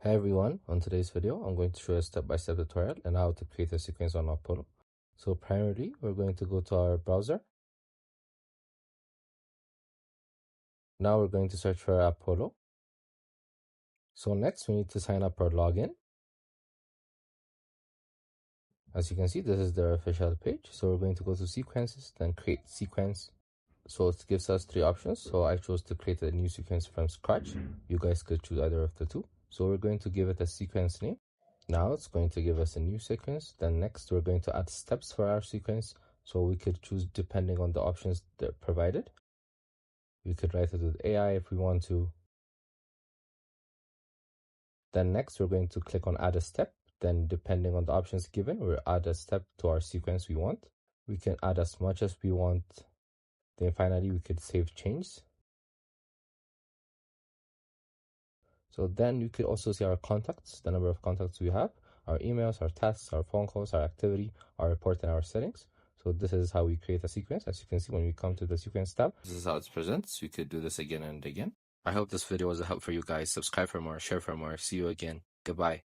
Hi everyone, on today's video I'm going to show a step-by-step tutorial on how to create a sequence on Apollo. So primarily we're going to go to our browser. Now we're going to search for Apollo. So next we need to sign up or log in. As you can see, this is their official page. So we're going to go to sequences, then create sequence. So it gives us three options. So I chose to create a new sequence from scratch. You guys could choose either of the two. So we're going to give it a sequence name. Now it's going to give us a new sequence. Then next we're going to add steps for our sequence. So we could choose depending on the options that are provided. We could write it with AI if we want to. Then next we're going to click on add a step. Then depending on the options given, we'll add a step to our sequence we want. We can add as much as we want. Then finally we could save changes. So then you could also see our contacts, the number of contacts we have, our emails, our tasks, our phone calls, our activity, our report, and our settings. So this is how we create a sequence. As you can see, when we come to the sequence tab, this is how it presents. You could do this again and again. I hope this video was a help for you guys. Subscribe for more, share for more. See you again. Goodbye.